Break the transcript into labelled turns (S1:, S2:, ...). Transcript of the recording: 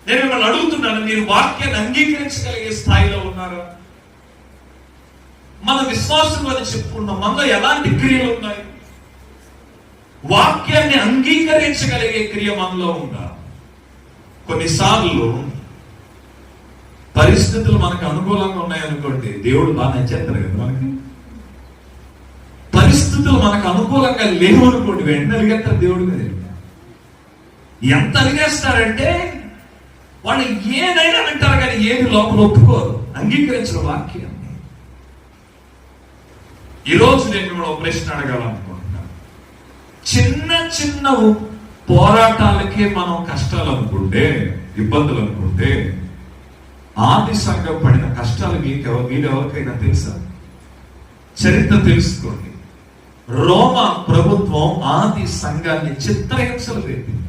S1: నేను మిమ్మల్ని అడుగుతున్నాను, మీరు వాక్యాన్ని అంగీకరించగలిగే స్థాయిలో ఉన్నారా? మన విశ్వాసం అని చెప్పుకున్నాం, మనలో ఎలాంటి క్రియలు ఉన్నాయి? వాక్యాన్ని అంగీకరించగలిగే క్రియ మనలో ఉందా? కొన్నిసార్లు పరిస్థితులు మనకు అనుకూలంగా ఉన్నాయనుకోండి, దేవుడు బాగా నచ్చేస్తారు కదా మనకి. పరిస్థితులు మనకు అనుకూలంగా లేవు అనుకోండి, వెంటనే అలిగేస్తారు దేవుడి మీద. ఎంత అలిగేస్తారంటే వాళ్ళు ఏదైనా వింటారు కానీ ఏది లోపల ఒప్పుకోరు, అంగీకరించిన వాక్యాన్ని. ఈరోజు నేను మిమ్మల్ని ప్రశ్న అడగాలనుకుంటున్నాను. చిన్న చిన్న పోరాటాలకే మనం కష్టాలు అనుకుంటే, ఇబ్బందులు అనుకుంటే, ఆది సంఘం పడిన కష్టాలు మీరెవరికైనా తెలుసా? చరిత్ర తెలుసుకోండి. రోమా ప్రభుత్వం ఆది సంఘాన్ని చిత్రహింసలు పెట్టింది.